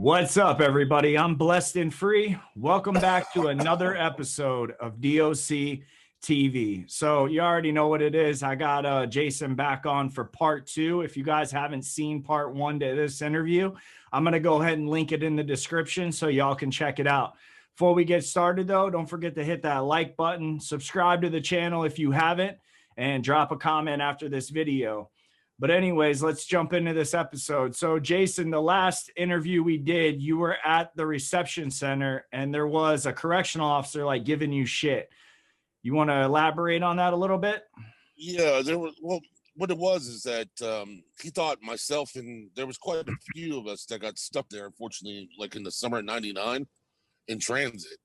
What's up, everybody? I'm blessed and free. Welcome back to another episode of DOC TV. So you already know what it is. I got Jason back on for part two. If you guys haven't seen part one to this interview, I'm going to go ahead and link it in the description so y'all can check it out. Before we get started, though, don't forget to hit that like button, subscribe to the channel if you haven't, and drop a comment after this video. But anyways, let's jump into this episode. So Jason, the last interview we did, you were at the reception center and there was a correctional officer like giving you shit. You want to elaborate on that a little bit? Yeah, what it was is that he thought myself and there was quite a few of us that got stuck there, unfortunately, like in the summer of '99 in transit.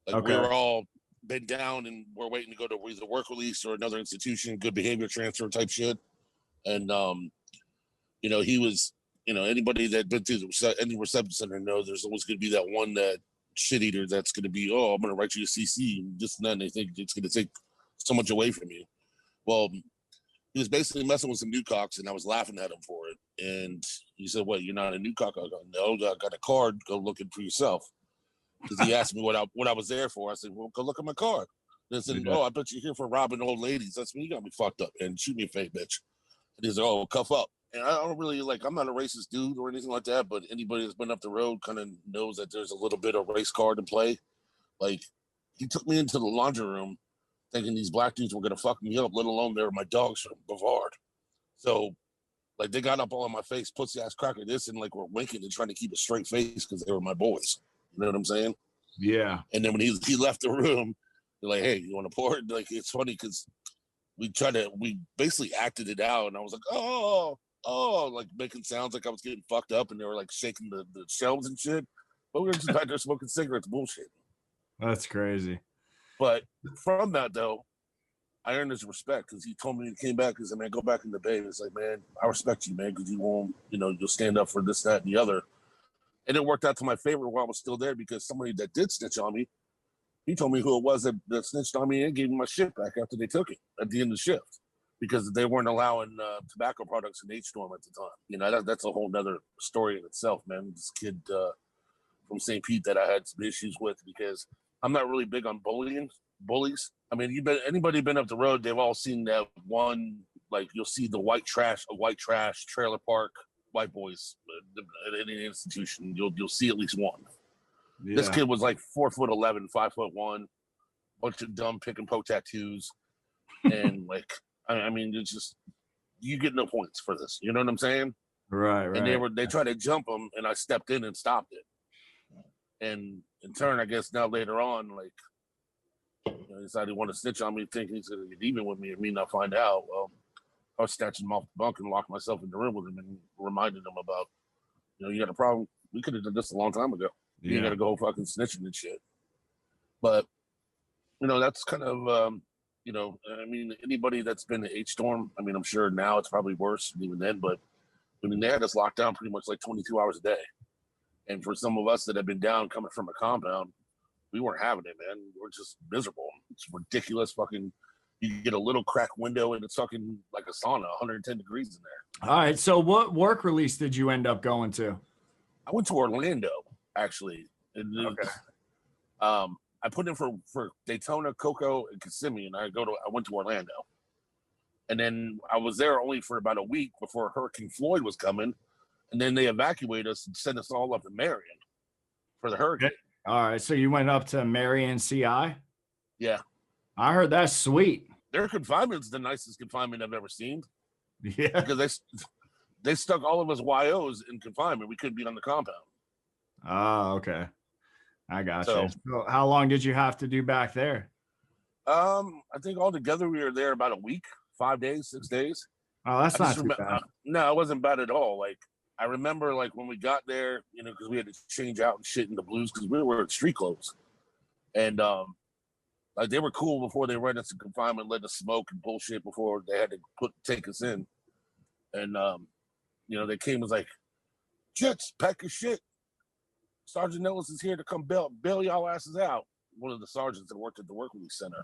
Like we were all been down and we're waiting to go to either work release or another institution, good behavior transfer type shit. And, he was, anybody that been through any reception center knows there's always going to be that one that shit eater that's going to be, oh, I'm going to write you a CC and this and that. And they think it's going to take so much away from you. Well, he was basically messing with some new cocks and I was laughing at him for it. And he said, what, you're not a new cock? I go, no, I got a card. Go looking for yourself. Because he asked me what I was there for. I said, well, go look at my card. They said, oh, I bet you're here for robbing old ladies. That's me. You got me fucked up and shoot me a fake bitch. And he's like, oh, cuff up. And I don't really I'm not a racist dude or anything like that, but anybody that's been up the road kind of knows that there's a little bit of race card in play. Like, he took me into the laundry room thinking these black dudes were going to fuck me up, let alone they were my dogs from Bavard. So, like, they got up all in my face, pussy ass cracker this, and like, we're winking and trying to keep a straight face because they were my boys. You know what I'm saying? Yeah. And then when he left the room, they're like, hey, you want to pour it? Like, it's funny because we basically acted it out, and I was like, oh, like making sounds like I was getting fucked up, and they were like shaking the shelves and shit. But we were just back there smoking cigarettes, bullshit. That's crazy. But from that, though, I earned his respect because he told me he came back and said, man, go back in the bay. It's like, man, I respect you, man, because you won't, you'll stand up for this, that, and the other. And it worked out to my favor while I was still there because somebody that did snitch on me, he told me who it was that snitched on me and gave me my shit back after they took it at the end of the shift because they weren't allowing tobacco products in H-Storm at the time. That's a whole nother story in itself, man. This kid from St. Pete that I had some issues with because I'm not really big on bullies. I mean, anybody been up the road, they've all seen that one, like you'll see a white trash trailer park, white boys at any institution. You'll see at least one. Yeah. This kid was like 4'11", 5'1", bunch of dumb pick and poke tattoos, and like I mean, it's just you get no points for this. You know what I'm saying? Right. And they tried to jump him, and I stepped in and stopped it. And in turn, I guess now later on, like he decided he wanted to snitch on me, thinking he's gonna get even with me, and me not find out. Well, I was snatching him off the bunk and locked myself in the room with him and reminded him about, you got a problem. We could have done this a long time ago. You got to go fucking snitching and shit. But, that's kind of, I mean, anybody that's been to H-Storm, I mean, I'm sure now it's probably worse than even then, but I mean, they had us locked down pretty much like 22 hours a day. And for some of us that have been down coming from a compound, we weren't having it, man. We're just miserable. It's ridiculous fucking, you get a little crack window and it's fucking like a sauna, 110 degrees in there. All right. So what work release did you end up going to? I went to Orlando. Actually, okay. I put in for Daytona, Cocoa, and Kissimmee, and I went to Orlando, and then I was there only for about a week before Hurricane Floyd was coming, and then they evacuated us and sent us all up to Marion for the hurricane. All right, so you went up to Mayo CI? Yeah, I heard that's sweet. Their confinement's the nicest confinement I've ever seen. Yeah, because they stuck all of us YOs in confinement. We couldn't be on the compound. Oh, okay. I got you. So how long did you have to do back there? I think altogether we were there about a week, 5 days, 6 days. Oh, that's not too bad. No, it wasn't bad at all. Like, I remember, like, when we got there, because we had to change out and shit in the blues because we were in street clothes. And, like, they were cool before they ran us in confinement, let us smoke and bullshit before they had to take us in. And, they came and was like, Jets, pack your shit. Sergeant Ellis is here to come bail y'all asses out. One of the sergeants that worked at the work release center.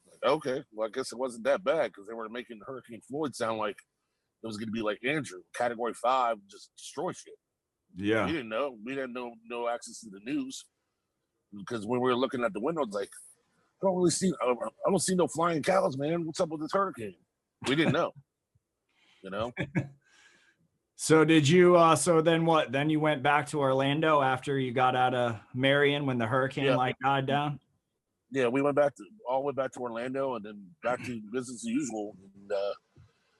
Like, okay, well, I guess it wasn't that bad because they were making Hurricane Floyd sound like it was going to be like Andrew, Category 5, just destroy shit. Yeah. We didn't know. We didn't know no access to the news because when we were looking at the windows, like I don't really see. I don't see no flying cows, man. What's up with this hurricane? We didn't know. You know. So did you? So then what? Then you went back to Orlando after you got out of Marion when the hurricane Yeah. like died down. Yeah, we went back to all the way back to Orlando and then back to business as usual. And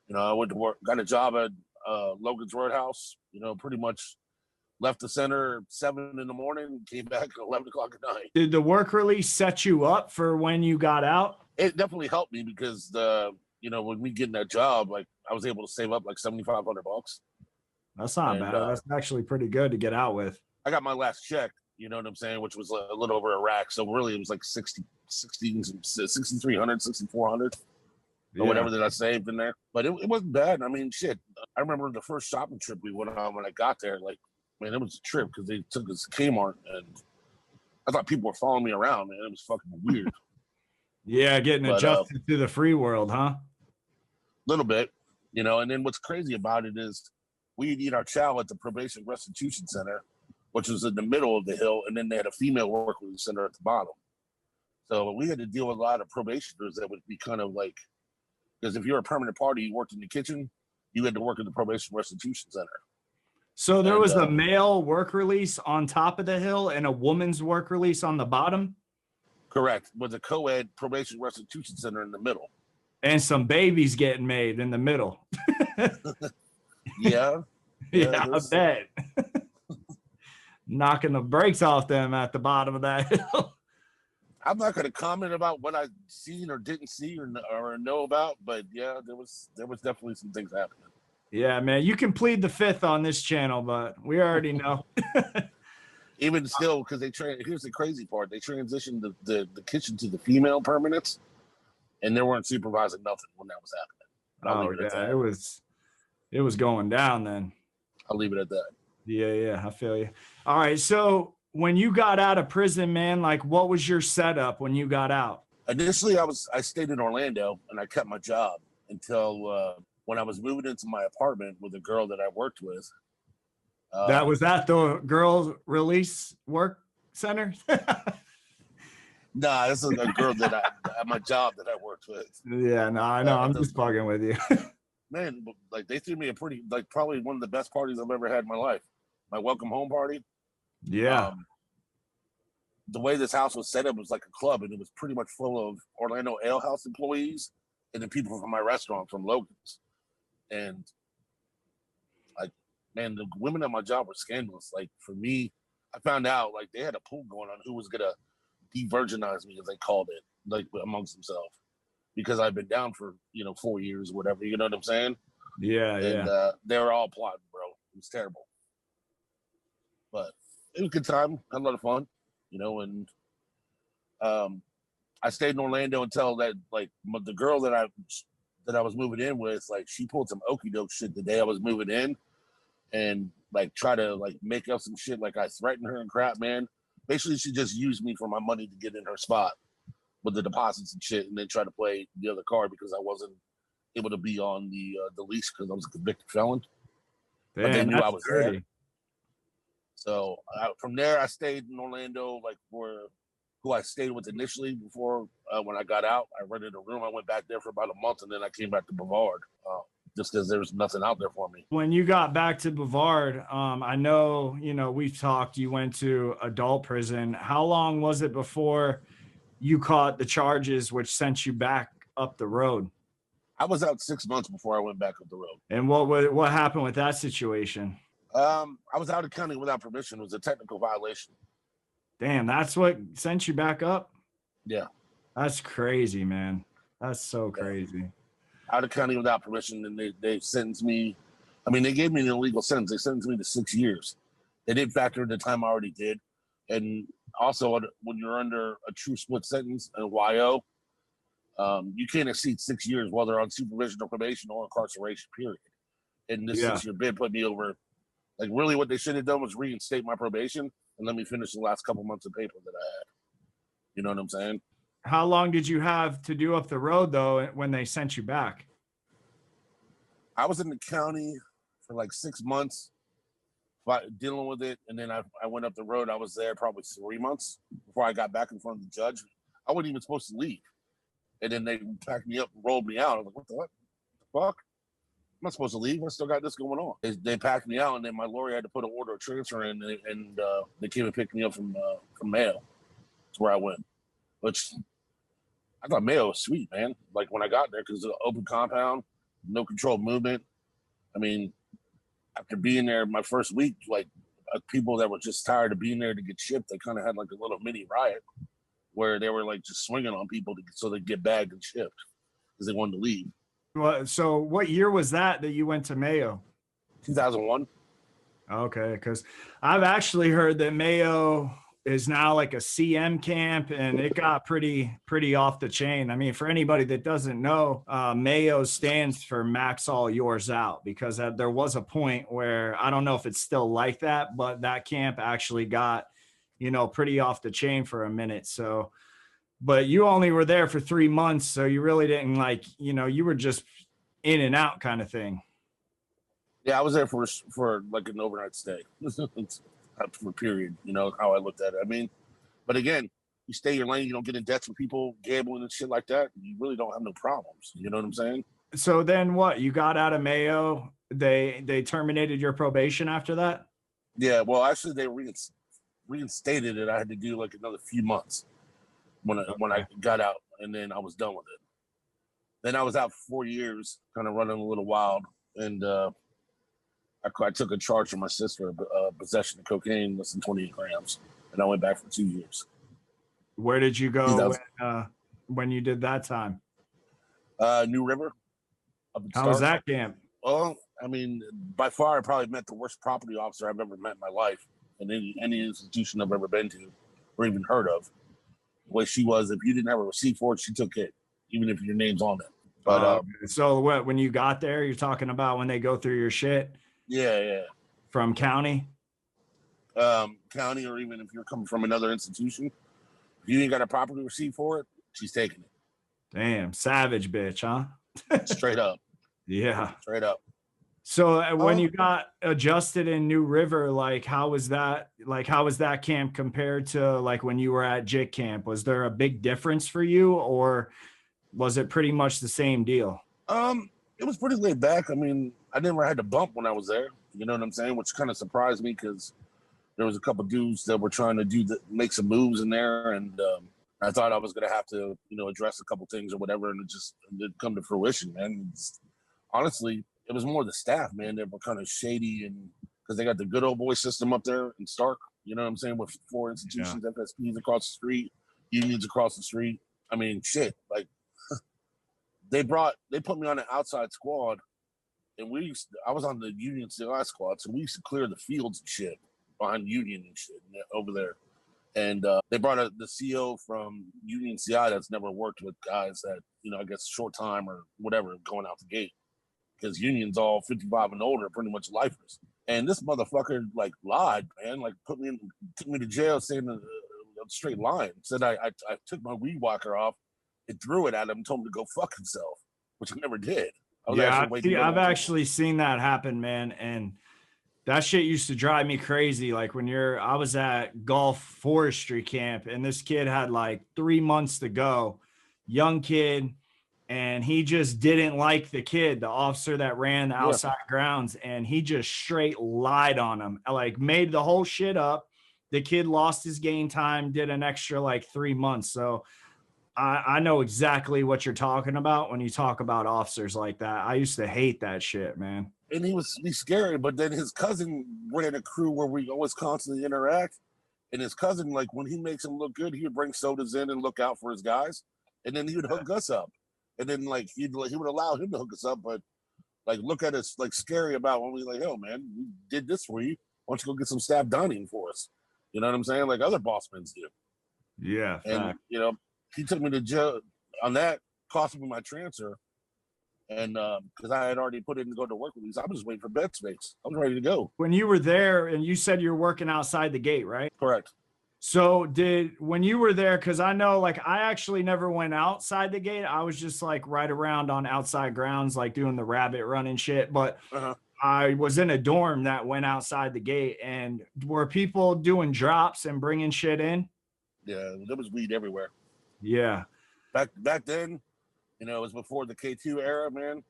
you know, I went to work, got a job at Logan's Roadhouse. You know, pretty much left the center at 7 in the morning, came back at 11 o'clock at night. Did the work release set you up for when you got out? It definitely helped me because you know, when we get in that job, like I was able to save up like $7,500. That's not bad. That's actually pretty good to get out with. I got my last check, you know what I'm saying, which was a little over a rack. So really it was like 6,300, 6,400 or whatever that I saved in there. But it wasn't bad. I mean, shit. I remember the first shopping trip we went on when I got there. Like, man, it was a trip because they took us to Kmart and I thought people were following me around, man. It was fucking weird. Yeah, getting adjusted to the free world, huh? Little bit, you know. And then what's crazy about it is we'd eat our chow at the Probation Restitution Center, which was in the middle of the hill, and then they had a female work release center at the bottom. So we had to deal with a lot of probationers that would be kind of like, because if you're a permanent party, you worked in the kitchen, you had to work in the Probation Restitution Center. So there was a male work release on top of the hill and a woman's work release on the bottom? Correct. With a co-ed Probation Restitution Center in the middle. And some babies getting made in the middle. Yeah. Yeah, I bet. Knocking the brakes off them at the bottom of that hill. I'm not going to comment about what I've seen or didn't see or know about, but yeah, there was definitely some things happening. Yeah, man, you can plead the fifth on this channel, but we already know. Even still, because here's the crazy part: they transitioned the kitchen to the female permanents, and they weren't supervising nothing when that was happening. It was going down then. I'll leave it at that. Yeah, I feel you. All right, so when you got out of prison, man, like what was your setup when you got out? Initially, I stayed in Orlando and I kept my job until when I was moving into my apartment with a girl that I worked with. That was at the girls' release work center? Nah, this is a girl that at my job that I worked with. Yeah, no, I know. I'm just fucking with you. Man, like they threw me a pretty, like probably one of the best parties I've ever had in my life. My welcome home party. Yeah. The way this house was set up was like a club, and it was pretty much full of Orlando Ale House employees and then people from my restaurant from Logan's. And like, man, the women at my job were scandalous. Like for me, I found out like they had a pool going on who was gonna de-virginize me, as they called it, like amongst themselves, because I've been down for 4 years or whatever. You know what I'm saying? Yeah, and, they were all plotting, bro. It was terrible, but it was a good time. Had a lot of fun, and I stayed in Orlando until that, like, the girl that I was moving in with, like, she pulled some okey doke shit the day I was moving in, and like try to like make up some shit, like I threatened her and crap, man. Basically, she just used me for my money to get in her spot with the deposits and shit, and then try to play the other card because I wasn't able to be on the lease because I was a convicted felon. Damn, but they knew I was dirty. there. So from there, I stayed in Orlando, like for who I stayed with initially before when I got out. I rented a room. I went back there for about a month, and then I came back to Brevard just because there was nothing out there for me. When you got back to Brevard, I know, we've talked, you went to adult prison. How long was it before you caught the charges which sent you back up the road? I was out 6 months before I went back up the road. And what happened with that situation? I was out of county without permission. It was a technical violation. Damn, that's what sent you back up? Yeah. That's crazy, man. That's so crazy. Out of county without permission, and they sentenced me. I mean, they gave me an illegal sentence. They sentenced me to 6 years. They didn't factor in the time I already did. And also, when you're under a true split sentence and YO, you can't exceed 6 years, whether on supervision or probation or incarceration, period. And this 6-year bid put me over. Like, really what they should have done was reinstate my probation and let me finish the last couple months of paper that I had. You know what I'm saying? How long did you have to do up the road, though, when they sent you back? I was in the county for like 6 months dealing with it. And then I went up the road. I was there probably 3 months before I got back in front of the judge. I wasn't even supposed to leave. And then they packed me up and rolled me out. I was like, what the fuck? I'm not supposed to leave. I still got this going on. They packed me out, and then my lawyer had to put an order of transfer in, and they came and picked me up from Mayo. That's where I went. Which I thought Mayo was sweet, man. Like when I got there, because it's an open compound, no controlled movement. I mean, after being there my first week, like people that were just tired of being there to get shipped, they kind of had like a little mini riot where they were like just swinging on people so they get bagged and shipped because they wanted to leave. Well, so what year was that you went to Mayo? 2001. Okay, because I've actually heard that Mayo is now like a CM camp, and it got pretty off the chain. I mean, for anybody that doesn't know, Mayo stands for Max All Yours Out, because there was a point where, I don't know if it's still like that, but that camp actually got, pretty off the chain for a minute. So, but you only were there for 3 months, so you really didn't you were just in and out kind of thing. Yeah, I was there for like an overnight stay for a period, how I looked at it. I mean, but again, you stay your lane, you don't get in debt with people gambling and shit like that. You really don't have no problems. You know what I'm saying? So then what? You got out of Mayo, they terminated your probation after that? Yeah, well, actually they reinstated it. I had to do like another few months when I got out, and then I was done with it. Then I was out for 4 years, kind of running a little wild, and I took a charge from my sister of possession of cocaine, less than 28 grams, and I went back for 2 years. Where did you go when you did that time? New River. How was that camp? Well, I mean, by far, I probably met the worst property officer I've ever met in my life, in any institution I've ever been to or even heard of. The way she was, if you didn't have a receipt for it, she took it, even if your name's on it. But so what? When you got there, you're talking about when they go through your shit? Yeah. From county? County, or even if you're coming from another institution, if you ain't got a property receipt for it, she's taking it. Damn, savage bitch, huh? Straight up. Yeah. Straight up. So when you got adjusted in New River, how was that camp compared to like when you were at JIT camp? Was there a big difference for you, or was it pretty much the same deal? It was pretty laid back. I mean, I never had to bump when I was there. You know what I'm saying? Which kind of surprised me, because there was a couple dudes that were trying to make some moves in there, and I thought I was gonna have to, address a couple things or whatever, and it didn't come to fruition, man. Honestly, it was more the staff, man. They were kind of shady, and because they got the good old boy system up there in Stark. You know what I'm saying? With 4 institutions, FSPs across the street, unions across the street. I mean, shit. Like they put me on an outside squad, and I was on the Union CI squad, so we used to clear the fields and shit behind Union and shit over there. And they brought the CO from Union CI that's never worked with guys that, I guess short time or whatever going out the gate, because Union's all 55 and older, pretty much lifers. And this motherfucker lied, man. Took me to jail, saying a straight line. Said I took my weed whacker off and threw it at him and told him to go fuck himself, which I never did. I've actually seen that happen, man. And that shit used to drive me crazy. Like I was at Gulf Forestry Camp, and this kid had 3 months to go, young kid, and he just didn't like the officer that ran the outside grounds, and he just straight lied on him, made the whole shit up. The kid lost his game time, did an extra 3 months. So I know exactly what you're talking about when you talk about officers like that. I used to hate that shit, man. And he's scary, but then his cousin ran a crew where we always constantly interact. And his cousin, when he makes him look good, he would bring sodas in and look out for his guys. And then he would hook us up. And then he would allow him to hook us up, but look at us scary about when we yo, man, we did this for you. Why don't you go get some staff dining for us? You know what I'm saying? Like other boss men do. Yeah. And he took me to jail on that, cost me my transfer. And because I had already put in to go to work with these, I was just waiting for bed space. I was ready to go. When you were there, and you said you're working outside the gate, right? Correct. So when you were there, because I know I actually never went outside the gate. I was just right around on outside grounds, doing the rabbit run and shit. But I was in a dorm that went outside the gate, and were people doing drops and bringing shit in? Yeah, there was weed everywhere. Yeah. Back then, you know, it was before the K2 era, man.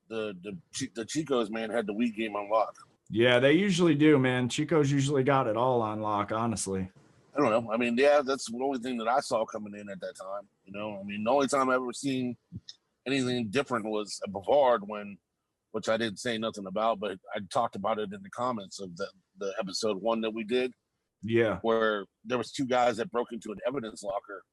The Chicos, man, had the weed game on lock. Yeah, they usually do, man. Chico's usually got it all on lock, honestly. I don't know. I mean, yeah, that's the only thing that I saw coming in at that time. You know, I mean, the only time I ever seen anything different was at Bavard which I didn't say nothing about, but I talked about it in the comments of the episode 1 that we did. Yeah. Where there was 2 guys that broke into an evidence locker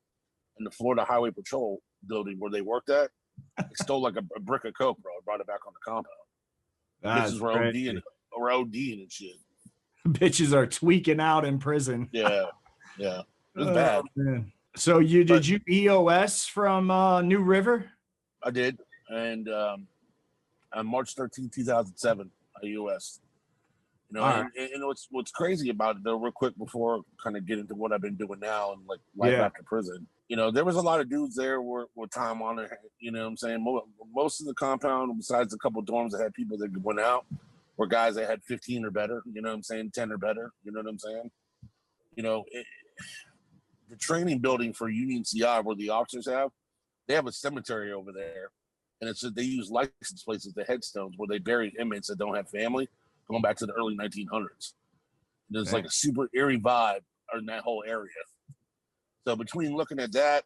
in the Florida Highway Patrol building where they worked at. They stole like a brick of coke, bro, and brought it back on the compound. Bitches were ODing and shit. Bitches are tweaking out in prison. Yeah. It was bad. Man. So did you EOS from New River? I did. And on March 13, 2007, I EOS. You know, and what's crazy about it though, real quick before I kind of get into what I've been doing now and like life after prison. You know, there was a lot of dudes there with time on it. You know what I'm saying? Most of the compound, besides a couple dorms that had people that went out, were guys that had 15 or better. You know what I'm saying? 10 or better. You know what I'm saying? You know, the training building for Union CI where the officers they have a cemetery over there, and they use license plates as the headstones where they bury inmates that don't have family, going back to the early 1900s. There's like a super eerie vibe in that whole area. So between looking at that,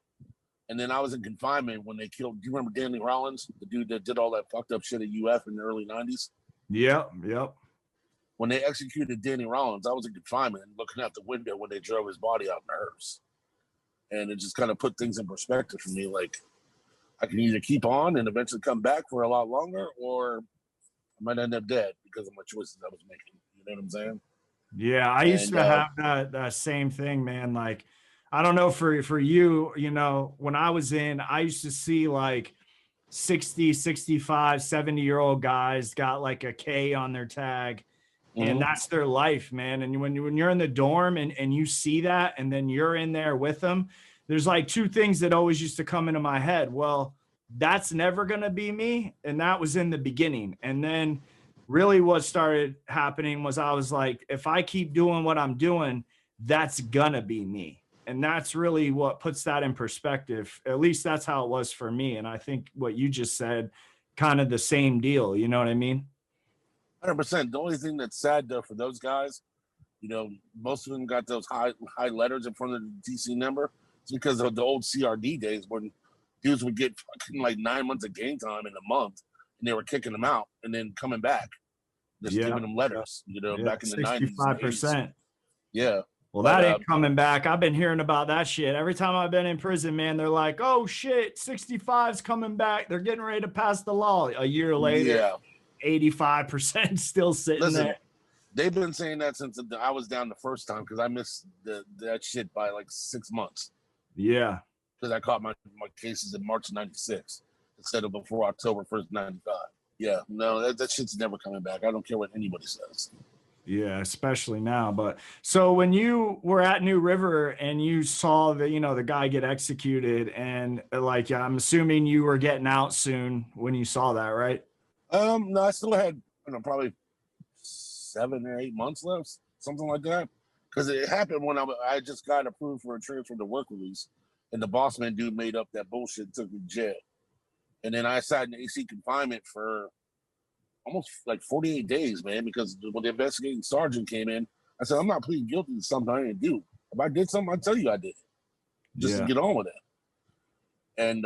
and then I was in confinement when they killed. Do you remember Danny Rollins, the dude that did all that fucked up shit at UF in the early 90s? Yep. When they executed Danny Rollins, I was in confinement looking out the window when they drove his body out in the hearse. And it just kind of put things in perspective for me. Like, I can either keep on and eventually come back for a lot longer, or I might end up dead because of my choices I was making. You know what I'm saying? Yeah, I used to have that same thing, man. Like, I don't know for you, you know, when I was in, I used to see like 60, 65, 70-year-old guys got like a K on their tag, and that's their life, man. And when you're in the dorm and you see that, and then you're in there with them, there's like 2 things that always used to come into my head. Well, that's never going to be me. And that was in the beginning. And then really what started happening was I was like, if I keep doing what I'm doing, that's gonna be me. And that's really what puts that in perspective. At least that's how it was for me. And I think what you just said, kind of the same deal. You know what I mean? 100%. The only thing that's sad though for those guys, you know, most of them got those high letters in front of the DC number. It's because of the old CRD days when dudes would get fucking like 9 months of game time in a month, and they were kicking them out and then coming back, just giving them letters. You know, back in the 90s. 65%. Yeah. Well, that ain't coming back. I've been hearing about that shit. Every time I've been in prison, man, they're like, oh shit, 65's coming back. They're getting ready to pass the law. A year later, 85% still sitting there. They've been saying that since I was down the first time, because I missed that shit by like 6 months. Yeah. Because I caught my cases in March 96 instead of before October 1st, 95. Yeah, no, that shit's never coming back. I don't care what anybody says. Yeah, especially now. But so when you were at New River and you saw the, you know, the guy get executed, and like, I'm assuming you were getting out soon when you saw that, right? No, I still had, probably 7 or 8 months left, something like that. Because it happened when I just got approved for a transfer to work release, and the boss man dude made up that bullshit and took me to jail. And then I sat in AC confinement for almost like 48 days, man, because when the investigating sergeant came in, I said, I'm not pleading guilty to something I didn't do. If I did something, I'd tell you I did, just to get on with it. And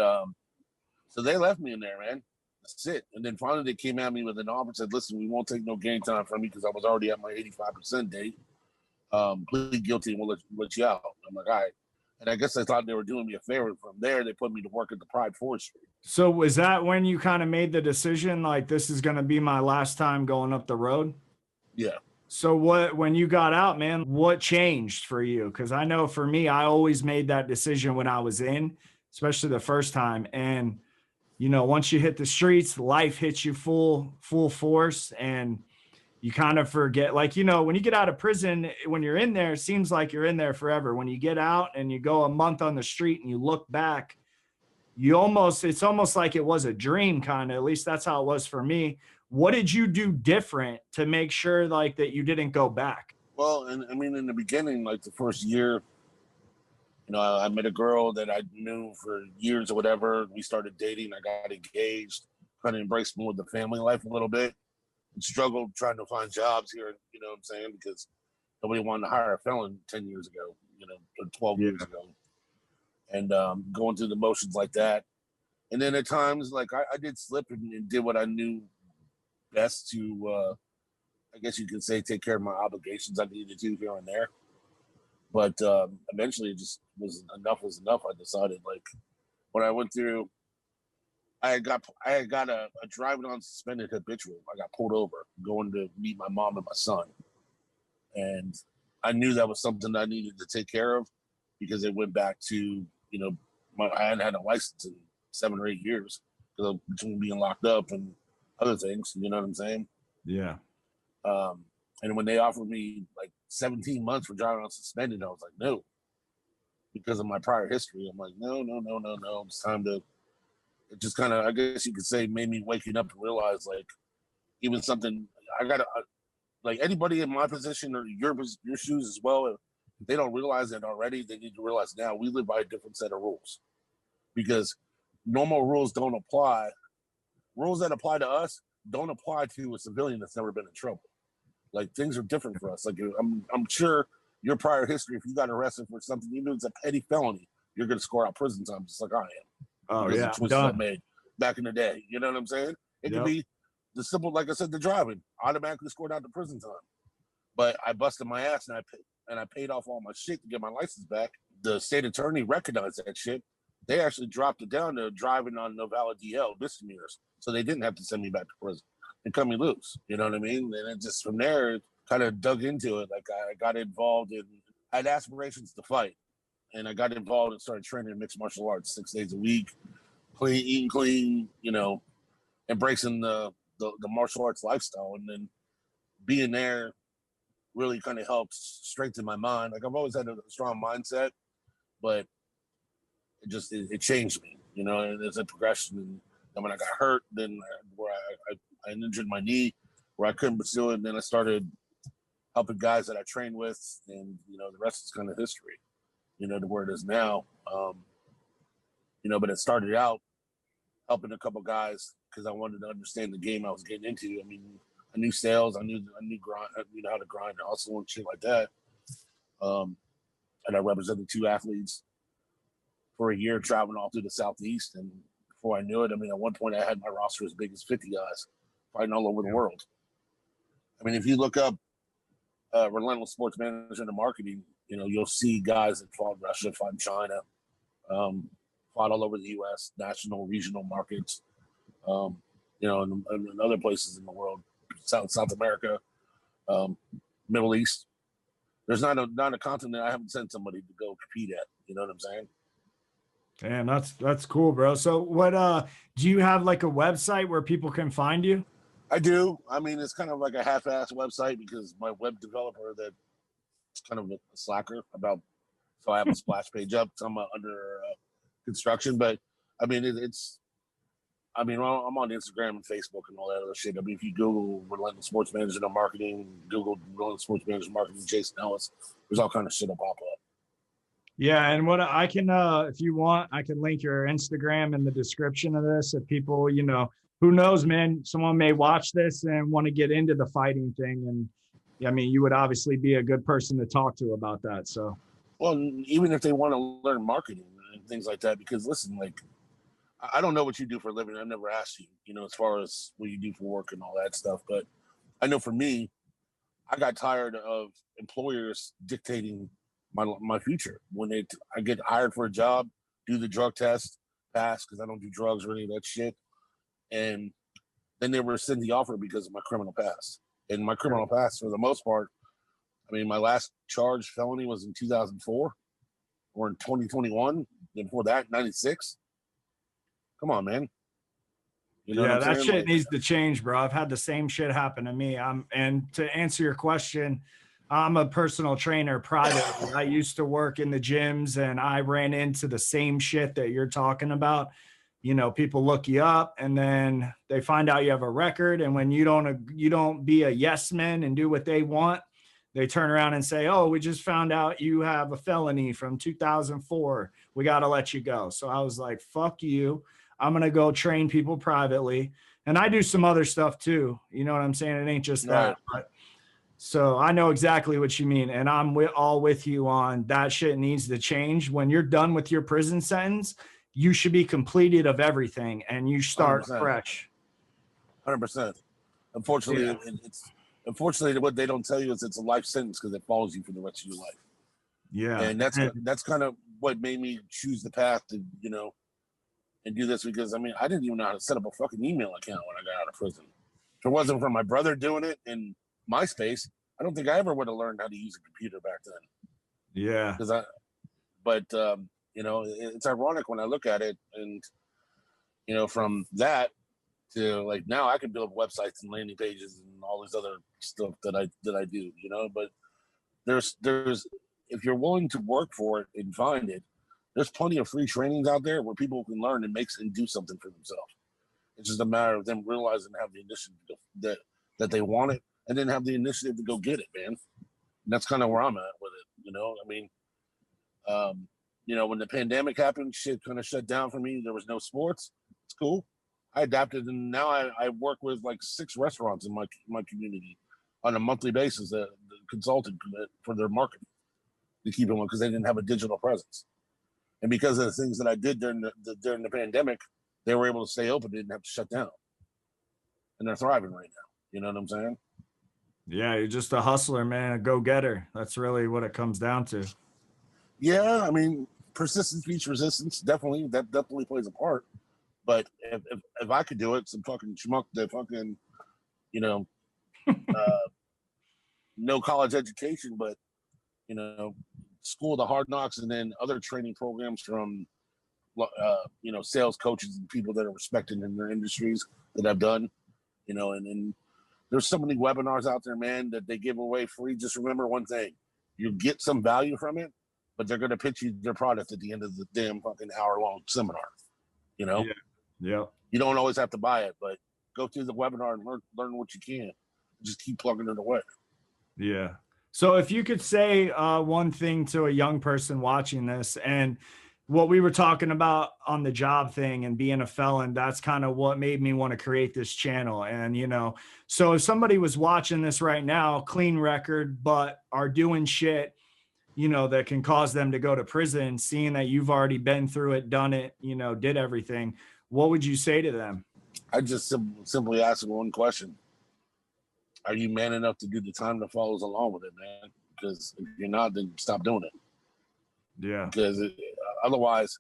so they left me in there, man. That's it. And then finally they came at me with an offer and said, listen, we won't take no game time from me because I was already at my 85% date. Plead guilty and we'll let you out. I'm like, all right. And I guess they thought they were doing me a favor. From there, they put me to work at the Pride Forestry. So was that when you kind of made the decision, like, this is going to be my last time going up the road? Yeah. So when you got out, man, what changed for you? Because I know for me, I always made that decision when I was in, especially the first time. And, you know, once you hit the streets, life hits you full force, and you kind of forget, like, you know, when you get out of prison, when you're in there, it seems like you're in there forever. When you get out and you go a month on the street and you look back, it's almost like it was a dream, kind of. At least that's how it was for me. What did you do different to make sure like that you didn't go back? Well, and I mean, in the beginning, like the first year, I met a girl that I knew for years or whatever. We started dating. I got engaged, kind of embraced more of the family life a little bit, and struggled trying to find jobs here. You know what I'm saying? Because nobody wanted to hire a felon 10 years ago, or 12 Yeah. years ago. And going through the motions like that. And then at times, like I did slip and did what I knew best to, I guess you could say, take care of my obligations I needed to here and there. But eventually, it just was enough. I decided, like, when I went through, I had got a driving on suspended habitual. I got pulled over going to meet my mom and my son, and I knew that was something I needed to take care of because it went back to I hadn't had a license in 7 or 8 years between being locked up and other things. You know what I'm saying? Yeah. And when they offered me like 17 months for driving on suspended, I was like, no, because of my prior history. I'm like, no. It's time to. It just kind of, I guess you could say, made me waking up to realize, like, even something I gotta, like, anybody in my position or your shoes as well. If they don't realize it already, they need to realize now we live by a different set of rules, because normal rules don't apply. Rules that apply to us don't apply to a civilian that's never been in trouble. Like, things are different for us. Like, I'm sure your prior history, if you got arrested for something, even if it's a petty felony, you're going to score out prison time just like I am. Oh Because yeah. the choices I made back in the day. You know what I'm saying? It could be the simple, like I said, the driving automatically scored out the prison time. But I busted my ass and I paid off all my shit to get my license back. The state attorney recognized that shit. They actually dropped it down to driving on no valid DL misdemeanors, so they didn't have to send me back to prison and cut me loose. You know what I mean? And it just from there it kind of dug into it. Like I got involved in. I had aspirations to fight, and I got involved and started training in mixed martial arts 6 days a week, eating clean, embracing the martial arts lifestyle, and then being there really kind of helped strengthen my mind. Like I've always had a strong mindset, but it changed me, and it's a progression. And when I got hurt, then where I injured my knee, where I couldn't pursue it, and then I started helping guys that I trained with, and the rest is kind of history, to where it is now. But it started out helping a couple guys because I wanted to understand the game I was getting into. I mean, I knew sales, I knew grind, how to grind and hustle and shit like that. And I represented 2 athletes for a year, traveling all through the Southeast. And before I knew it, I mean, at one point I had my roster as big as 50 guys fighting all over the world. I mean, if you look up Relentless Sports Management and Marketing, you'll see guys that fought in Russia, fought in China, fought all over the U.S., national, regional markets, and other places in the world, South America, Middle East. There's not a continent I haven't sent somebody to go compete at. You know what I'm saying? Damn, that's cool, bro. So what do you have like a website where people can find you? I do. I mean, it's kind of like a half-ass website because my web developer that's kind of a slacker about, so I have a splash page up. So I'm under construction, but I mean, I'm on Instagram and Facebook and all that other shit. I mean, if you Google Relentless Sports Management and Marketing, Google Relentless Sports Management and Marketing, Jason Ellis, there's all kind of shit will pop up. Yeah, and what I can, if you want, I can link your Instagram in the description of this. If people, who knows, man, someone may watch this and want to get into the fighting thing, and I mean, you would obviously be a good person to talk to about that. So, well, even if they want to learn marketing and things like that, because listen, like, I don't know what you do for a living. I've never asked you, as far as what you do for work and all that stuff. But I know for me, I got tired of employers dictating my future. When I get hired for a job, do the drug test, pass because I don't do drugs or any of that shit, and then they rescind the offer because of my criminal past. And my criminal past, for the most part, I mean, my last charged felony was in 2004 or in 2021. Before that, 96. Come on, man. yeah, that shit needs to change, bro. I've had the same shit happen to me. And to answer your question, I'm a personal trainer privately. I used to work in the gyms and I ran into the same shit that you're talking about. you know, people look you up and then they find out you have a record. And when you don't be a yes man and do what they want, they turn around and say, oh, we just found out you have a felony from 2004. We got to let you go. So I was like, fuck you. I'm going to go train people privately. And I do some other stuff too. You know what I'm saying? It ain't just Right. that. But so I know exactly what you mean. And I'm all with you on that shit needs to change. When you're done with your prison sentence, you should be completed of everything and you start 100%. fresh. 100%. Unfortunately, Yeah. Unfortunately what they don't tell you is it's a life sentence because it follows you for the rest of your life. Yeah. And that's kind of what made me choose the path to, you know, and do this, because I mean, I didn't even know how to set up a fucking email account when I got out of prison. If it wasn't for my brother doing it in MySpace, I don't think I ever would have learned how to use a computer back then. Yeah. But you know, it's ironic when I look at it, and you know, from that to like now I can build websites and landing pages and all this other stuff that I do, you know. But there's if you're willing to work for it and find it, there's plenty of free trainings out there where people can learn and do something for themselves. It's just a matter of them realizing have the initiative that they want it, and then have the initiative to go get it, man. And that's kind of where I'm at with it, you know. I mean, you know, when the pandemic happened, shit kind of shut down for me. There was no sports. It's cool. I adapted, and now I work with like 6 restaurants in my community on a monthly basis that consulted for their marketing to keep it on, because they didn't have a digital presence. And because of the things that I did during the pandemic, they were able to stay open. They didn't have to shut down, and they're thriving right now. You know what I'm saying? Yeah, you're just a hustler, man, a go-getter. That's really what it comes down to. Yeah, I mean, persistence beats resistance. Definitely, that definitely plays a part. But if I could do it, some fucking schmuck that fucking, you know, no college education, but you know, school of the hard knocks, and then other training programs from, you know, sales coaches and people that are respected in their industries that I've done, you know, and there's so many webinars out there, man, that they give away free. Just remember one thing: you get some value from it, but they're going to pitch you their product at the end of the damn fucking hour-long seminar. You know, yeah. You don't always have to buy it, but go through the webinar and learn what you can. Just keep plugging it away. Yeah. So if you could say one thing to a young person watching this, and what we were talking about on the job thing and being a felon, that's kind of what made me want to create this channel. And, you know, so if somebody was watching this right now, clean record, but are doing shit, you know, that can cause them to go to prison, seeing that you've already been through it, done it, you know, did everything, what would you say to them? I just simply ask them one question: are you man enough to do the time that follows along with it, man? Because if you're not, then stop doing it. Yeah. Because otherwise,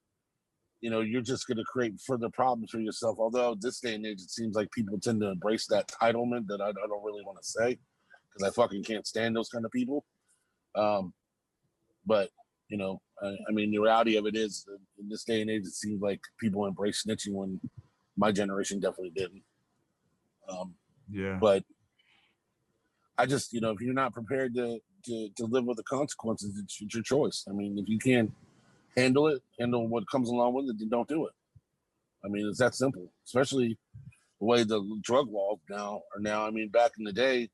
you know, you're just going to create further problems for yourself. Although this day and age, it seems like people tend to embrace that entitlement that I don't really want to say, because I fucking can't stand those kind of people. But, you know, I mean, the reality of it is, in this day and age, it seems like people embrace snitching when my generation definitely didn't. Yeah. But I just, you know, if you're not prepared to live with the consequences, it's your choice. I mean, if you can't handle what comes along with it, then don't do it. I mean, it's that simple. Especially the way the drug laws now are now. I mean, back in the day,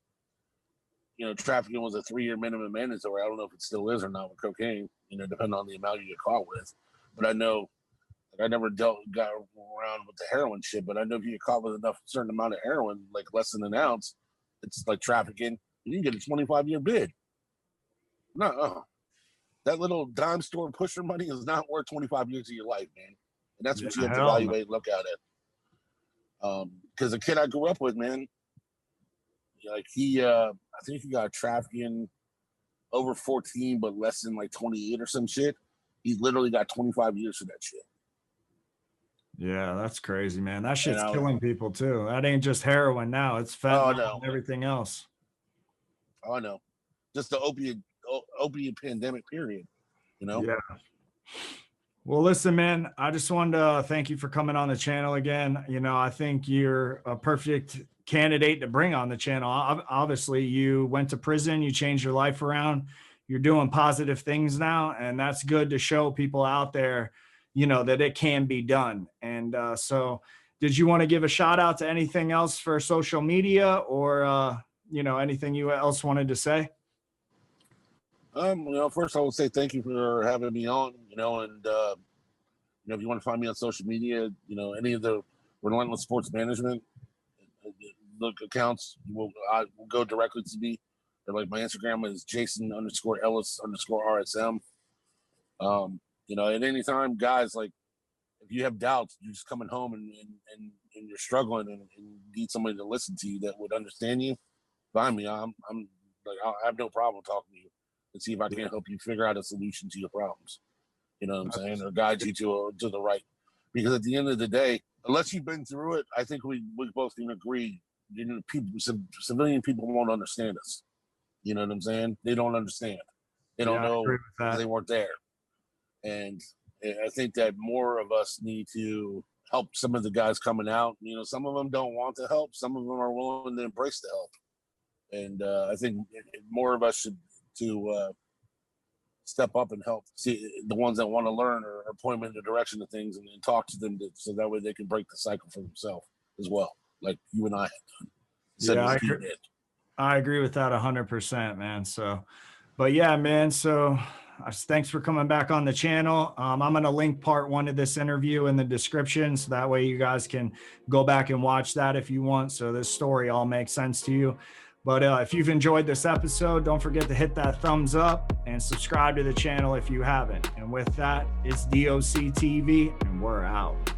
you know, trafficking was a 3-year minimum mandatory. I don't know if it still is or not with cocaine, you know, depending on the amount you get caught with. But I know, like, I never got around with the heroin shit, but I know if you get caught with enough certain amount of heroin, like less than an ounce, it's like trafficking. You can get a 25-year bid. No, that little dime store pusher money is not worth 25 years of your life, man. And that's what you have to evaluate and look at it. Because the kid I grew up with, man, like I think he got trafficking over 14, but less than like 28 or some shit. He literally got 25 years for that shit. Yeah, that's crazy, man. That shit's killing people too. That ain't just heroin now. It's fentanyl and everything else. Oh, no. Just the opiate pandemic period, you know? Yeah. Well, listen, man, I just wanted to thank you for coming on the channel again. You know, I think you're a perfect candidate to bring on the channel. Obviously, you went to prison, you changed your life around, you're doing positive things now, and that's good to show people out there, that it can be done. And so did you want to give a shout out to anything else for social media, or, anything you else wanted to say? First I would say thank you for having me on, and if you want to find me on social media, any of the Relentless Sports Management look accounts will go directly to me. They're like, my Instagram is Jason_Ellis_RSM. At any time, guys, like, if you have doubts, you're just coming home and you're struggling and need somebody to listen to you that would understand you, find me. I'm like, I have no problem talking to you and see if I can help you figure out a solution to your problems. You know what I'm saying? Or guide you to the right. Because at the end of the day, unless you've been through it, I think we both can agree, civilian people won't understand us. You know what I'm saying? They don't understand. They don't know because they weren't there. And I think that more of us need to help some of the guys coming out. Some of them don't want to help. Some of them are willing to embrace the help. And I think more of us should step up and help see the ones that want to learn or point them in the direction of things and talk to them so that way they can break the cycle for themselves as well, like you and I have done. I agree with that 100%, man. So, but yeah, man. So thanks for coming back on the channel. I'm going to link part 1 of this interview in the description, so that way you guys can go back and watch that if you want. So this story all makes sense to you. But if you've enjoyed this episode, don't forget to hit that thumbs up and subscribe to the channel if you haven't. And with that, it's DOC TV, and we're out.